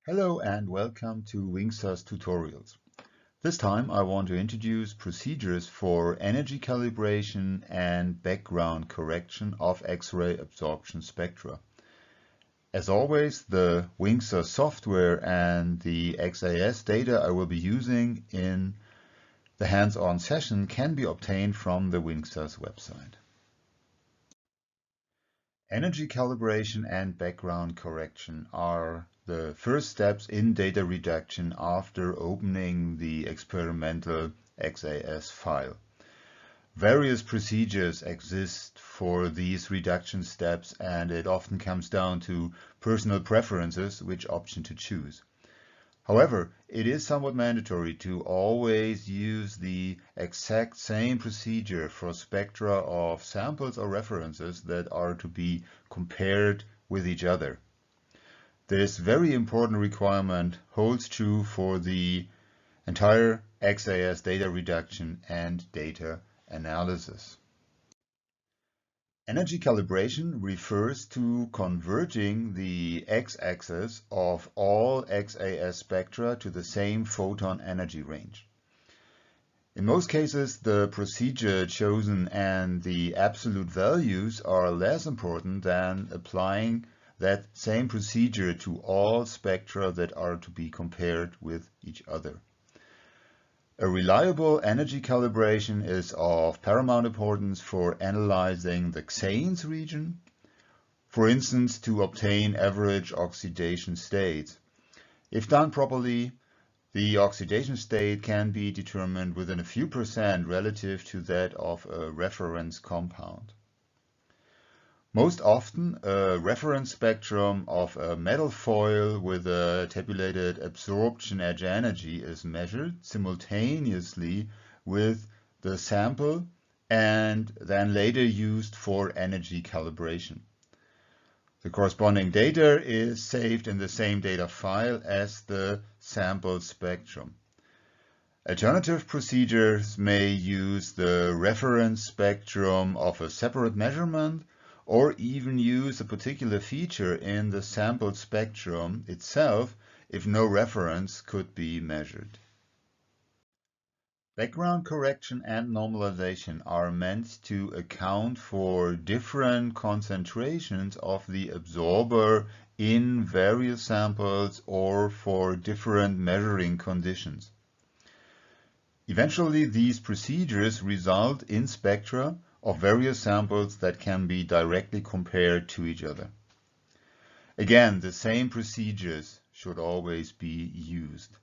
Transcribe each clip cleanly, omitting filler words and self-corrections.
Hello and welcome to WinXAS Tutorials. This time I want to introduce procedures for energy calibration and background correction of X-ray absorption spectra. As always, the WinXAS software and the XAS data I will be using in the hands-on session can be obtained from the WinXAS website. Energy calibration and background correction are the first steps in data reduction after opening the experimental XAS file. Various procedures exist for these reduction steps, and it often comes down to personal preferences which option to choose. However, it is somewhat mandatory to always use the exact same procedure for spectra of samples or references that are to be compared with each other. This very important requirement holds true for the entire XAS data reduction and data analysis. Energy calibration refers to converting the x-axis of all XAS spectra to the same photon energy range. In most cases, the procedure chosen and the absolute values are less important than applying that same procedure to all spectra that are to be compared with each other. A reliable energy calibration is of paramount importance for analyzing the XANES region, for instance, to obtain average oxidation states. If done properly, the oxidation state can be determined within a few percent relative to that of a reference compound. Most often, a reference spectrum of a metal foil with a tabulated absorption edge energy is measured simultaneously with the sample and then later used for energy calibration. The corresponding data is saved in the same data file as the sample spectrum. Alternative procedures may use the reference spectrum of a separate measurement or even use a particular feature in the sample spectrum itself if no reference could be measured. Background correction and normalization are meant to account for different concentrations of the absorber in various samples or for different measuring conditions. Eventually, these procedures result in spectra of various samples that can be directly compared to each other. Again, the same procedures should always be used.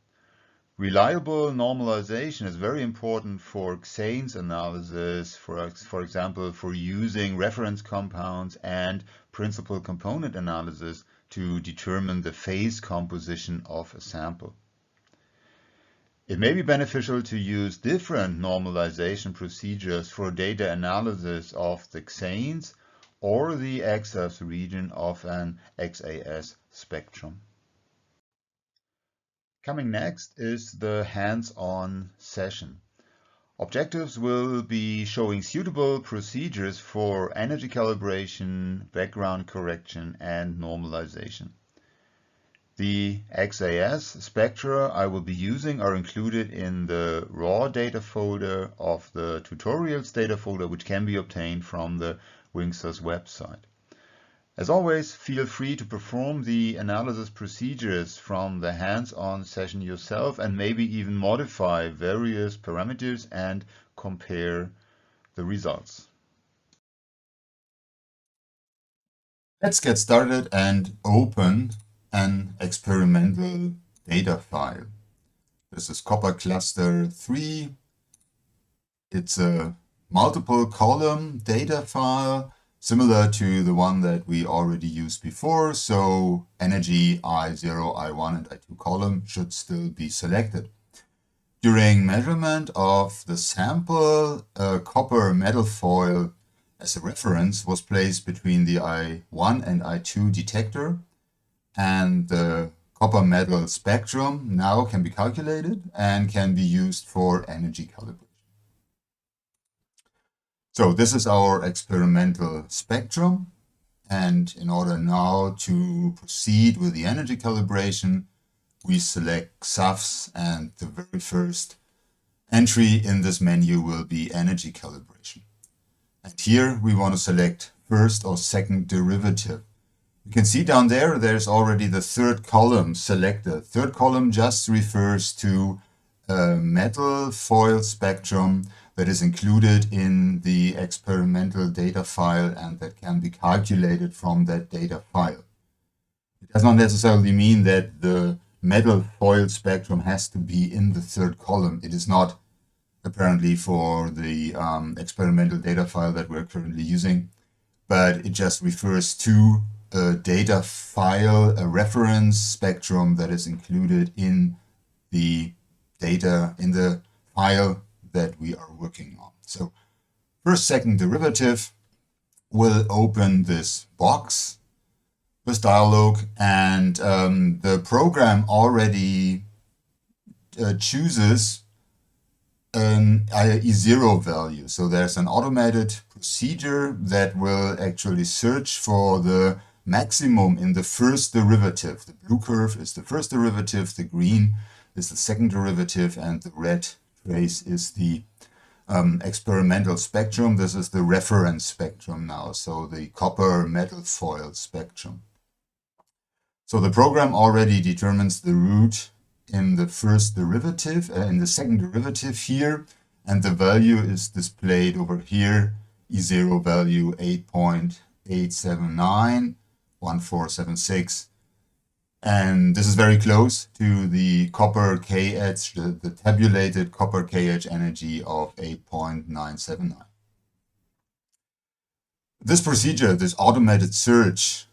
Reliable normalization is very important for XANES analysis, for example, for using reference compounds and principal component analysis to determine the phase composition of a sample. It may be beneficial to use different normalization procedures for data analysis of the XANES or the XF region of an XAS spectrum. Coming next is the hands-on session. Objectives will be showing suitable procedures for energy calibration, background correction, and normalization. The XAS spectra I will be using are included in the raw data folder of the tutorials data folder, which can be obtained from the WinXAS website. As always, feel free to perform the analysis procedures from the hands-on session yourself and maybe even modify various parameters and compare the results. Let's get started and open an experimental data file. This is copper cluster 3. It's a multiple column data file similar to the one that we already used before. So energy I0, I1 and I2 column should still be selected. During measurement of the sample, a copper metal foil as a reference was placed between the I1 and I2 detector, and the copper metal spectrum now can be calculated and can be used for energy calibration. So this is our experimental spectrum, and in order now to proceed with the energy calibration, we select SAFs, and the very first entry in this menu will be energy calibration. And here we want to select first or second derivative. You can see down there, there's already the third column selected. Third column just refers to a metal foil spectrum that is included in the experimental data file and that can be calculated from that data file. It does not necessarily mean that the metal foil spectrum has to be in the third column. It is not, apparently, for the experimental data file that we're currently using, but it just refers to a data file, a reference spectrum that is included in the data, in the file that we are working on. So first, second derivative will open this box, this dialog, and the program already chooses an E0 value. So there's an automated procedure that will actually search for the maximum in the first derivative. The blue curve is the first derivative, the green is the second derivative, and the red trace is the experimental spectrum. This is the reference spectrum now, so the copper metal foil spectrum. So the program already determines the root in the first derivative, in the second derivative here, and the value is displayed over here, E0 value 8.8791476. And this is very close to the copper KH, the tabulated copper KH energy of 8.979. This procedure, this automated search,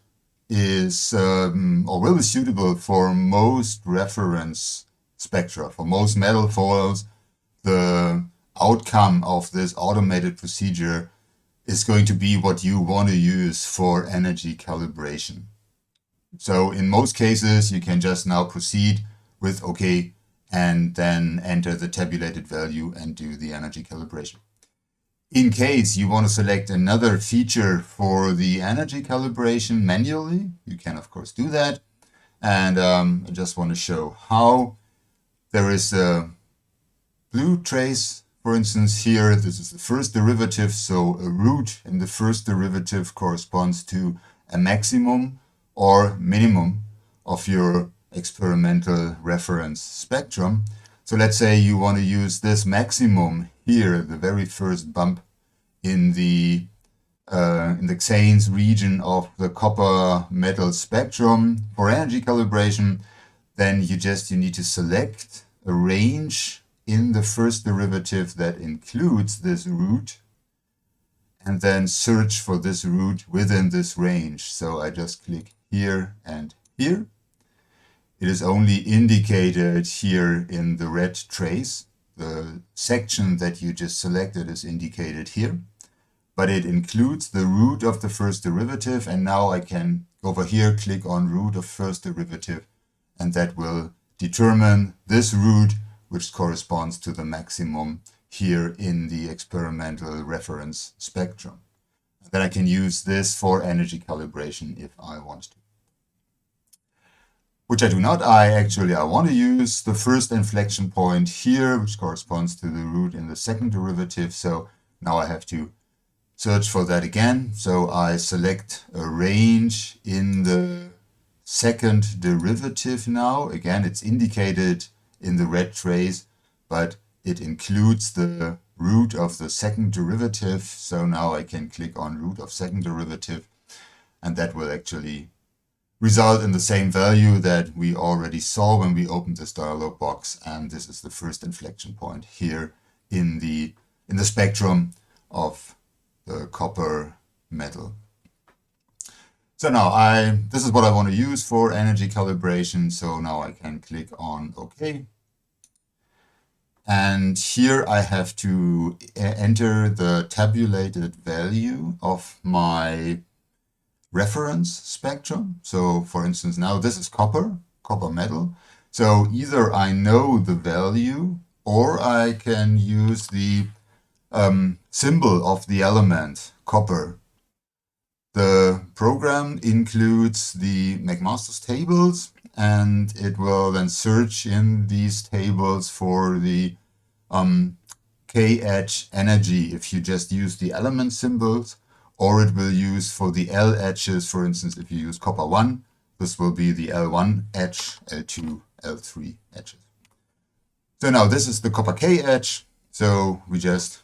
is or will be suitable for most reference spectra. For most metal foils, the outcome of this automated procedure is going to be what you want to use for energy calibration. So in most cases, you can just now proceed with OK and then enter the tabulated value and do the energy calibration. In case you want to select another feature for the energy calibration manually, you can of course do that. And I just want to show how. There is a blue trace, for instance, here. This is the first derivative, so a root in the first derivative corresponds to a maximum or minimum of your experimental reference spectrum. So let's say you want to use this maximum here, the very first bump in the Xanes region of the copper metal spectrum for energy calibration. Then you need to select a range in the first derivative that includes this root, and then search for this root within this range. So I just click here and here. It is only indicated here in the red trace. The section that you just selected is indicated here, but it includes the root of the first derivative. And now I can over here click on root of first derivative, and that will determine this root, which corresponds to the maximum here in the experimental reference spectrum. Then I can use this for energy calibration if I want to. Which I do not. I want to use the first inflection point here, which corresponds to the root in the second derivative. So now I have to search for that again. So I select a range in the second derivative now. Again, it's indicated in the red trace, but it includes the root of the second derivative. So now I can click on root of second derivative, and that will actually result in the same value that we already saw when we opened this dialog box. And this is the first inflection point here in the spectrum of the copper metal. So now this is what I want to use for energy calibration. So now I can click on OK. And here I have to enter the tabulated value of my reference spectrum. So for instance, now this is copper metal. So either I know the value, or I can use the symbol of the element copper. The program includes the McMaster's tables, and it will then search in these tables for the K-edge energy if you just use the element symbols, or it will use for the L edges, for instance, if you use copper 1, this will be the L1 edge, L2, L3 edges. So now this is the copper K edge, so we just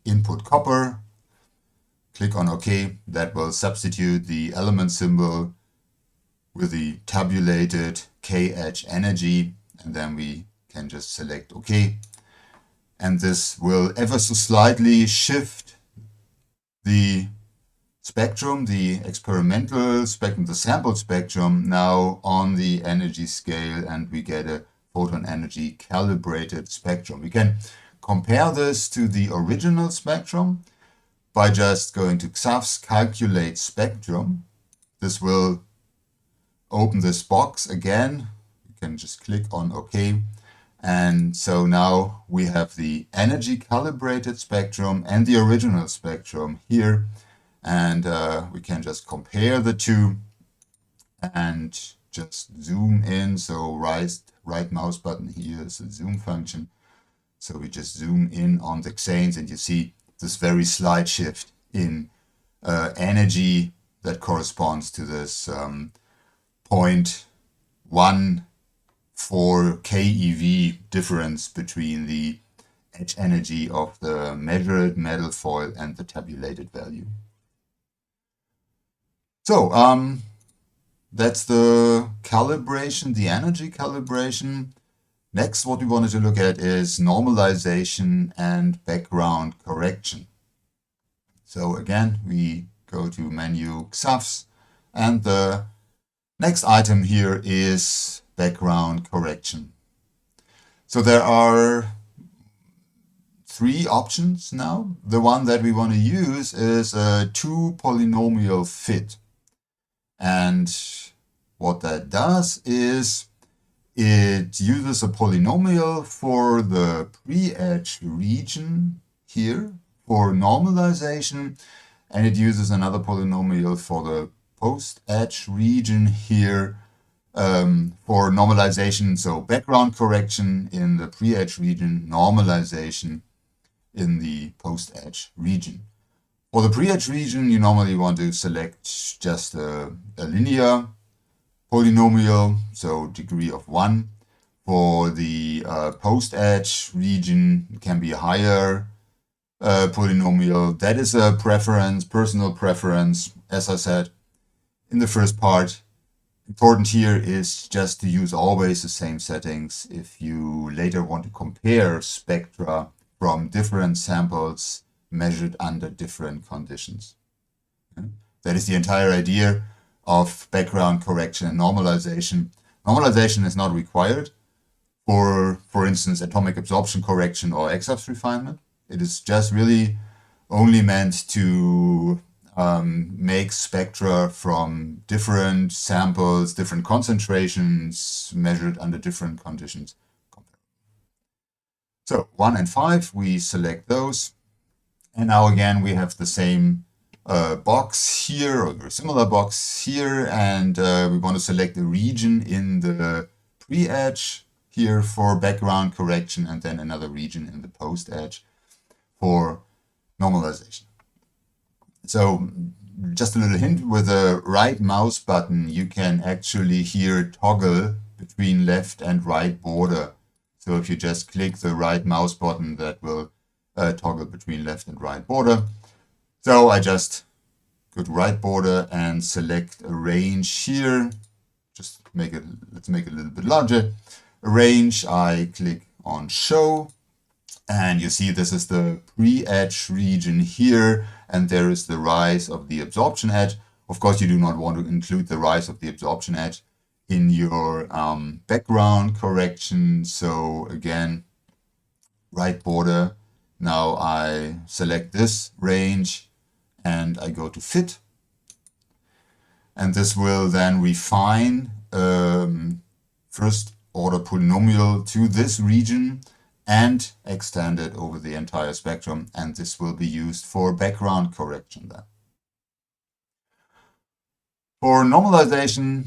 input copper, click on OK, that will substitute the element symbol with the tabulated K-edge energy, and then we can just select OK. And this will ever so slightly shift the spectrum, the experimental spectrum, the sample spectrum now on the energy scale, and we get a photon energy calibrated spectrum. We can compare this to the original spectrum by just going to XAFS calculate spectrum. This will open this box again. You can just click on OK. And so now we have the energy calibrated spectrum and the original spectrum here. And we can just compare the two and just zoom in. So right mouse button here is the zoom function. So we just zoom in on the xanes, and you see this very slight shift in energy that corresponds to this 0.14 keV difference between the edge energy of the measured metal foil and the tabulated value. So that's the calibration, the energy calibration. Next, what we wanted to look at is normalization and background correction. So again, we go to menu XAFS, and the next item here is background correction. So there are three options now. The one that we want to use is a two polynomial fit. And what that does is it uses a polynomial for the pre-edge region here for normalization, and it uses another polynomial for the post-edge region here for normalization. So background correction in the pre-edge region, normalization in the post-edge region. For the pre-edge region, you normally want to select just a linear polynomial, so degree of 1. For the post-edge region, it can be a higher polynomial. That is a preference, personal preference. As I said in the first part, important here is just to use always the same settings if you later want to compare spectra from different samples measured under different conditions. That is the entire idea of background correction and normalization. Normalization is not required for instance, atomic absorption correction or XAFS refinement. It is just really only meant to make spectra from different samples, different concentrations measured under different conditions. So 1 and 5, we select those. And now again, we have the same box here, or very similar box here, and we want to select a region in the pre-edge here for background correction, and then another region in the post-edge for normalization. So just a little hint, with the right mouse button, you can actually here toggle between left and right border. So if you just click the right mouse button, that will toggle between left and right border. So I just go to right border and select a range here. Just let's make it a little bit larger. A range, I click on show, and you see this is the pre-edge region here, and there is the rise of the absorption edge. Of course, you do not want to include the rise of the absorption edge in your background correction. So again, right border. Now I select this range and I go to fit. And this will then refine first order polynomial to this region and extend it over the entire spectrum. And this will be used for background correction then. For normalization,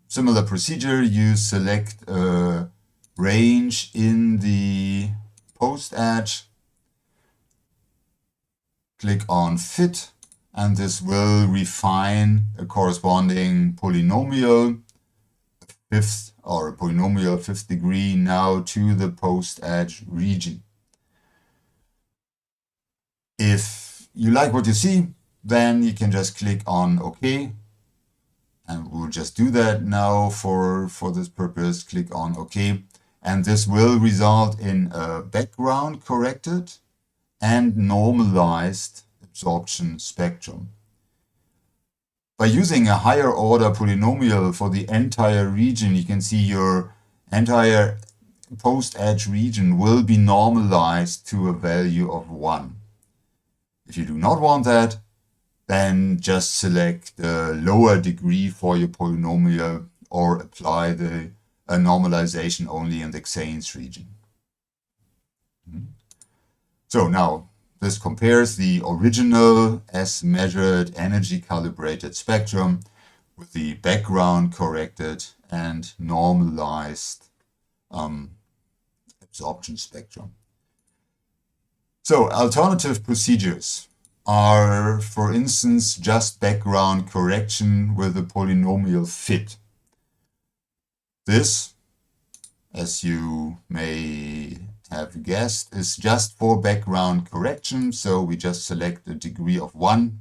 similar procedure, you select a range in the post edge, click on Fit, and this will refine a corresponding polynomial fifth or a polynomial fifth degree now to the post edge region. If you like what you see, then you can just click on OK. And we'll just do that now for this purpose. Click on OK. And this will result in a background corrected and normalized absorption spectrum. By using a higher order polynomial for the entire region, you can see your entire post-edge region will be normalized to a value of 1. If you do not want that, then just select the lower degree for your polynomial or apply the normalization only in the Xanes region. So now this compares the original as measured energy calibrated spectrum with the background corrected and normalized absorption spectrum. So alternative procedures are, for instance, just background correction with a polynomial fit. This, as you may have guessed, is just for background correction, so we just select a degree of 1.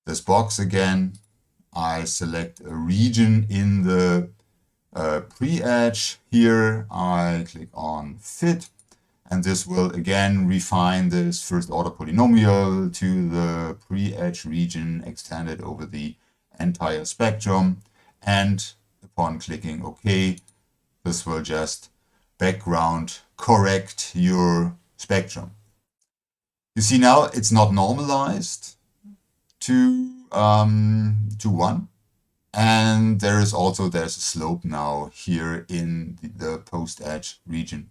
This box again, I select a region in the pre-edge. Here I click on Fit, and this will again refine this first order polynomial to the pre-edge region extended over the entire spectrum. And upon clicking OK, this will just background correct your spectrum. You see now it's not normalized to 1. And there's a slope now here in the post-edge region.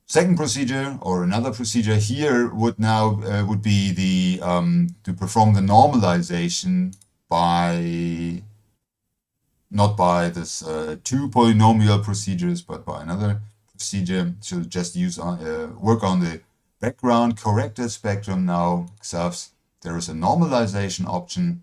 Second procedure, or another procedure here, would be the to perform the normalization by not by this 2 polynomial procedures, but by another procedure. So just use work on the background corrected spectrum now. There is a normalization option.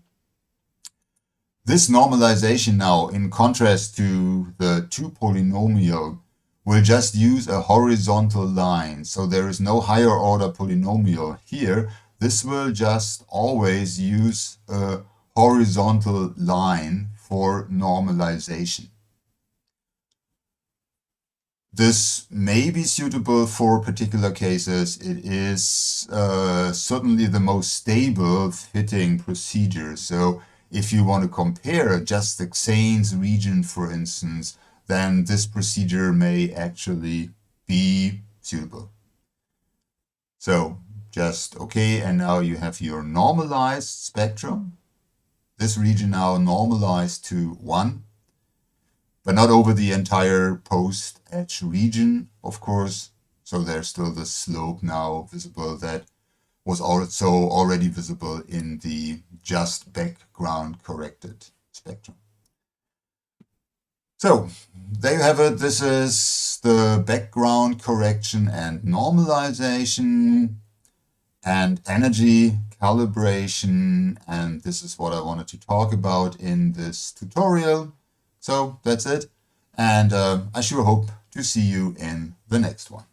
This normalization now, in contrast to the 2 polynomial, will just use a horizontal line. So there is no higher order polynomial here. This will just always use a horizontal line for normalization. This may be suitable for particular cases. It is certainly the most stable fitting procedure. So if you want to compare just the Xanes region, for instance, then this procedure may actually be suitable. So just OK, and now you have your normalized spectrum. This region now normalized to 1, but not over the entire post-edge region, of course. So there's still the slope now visible that was also already visible in the just background corrected spectrum. So there you have it. This is the background correction and normalization and energy calibration. And this is what I wanted to talk about in this tutorial. So that's it. And I sure hope to see you in the next one.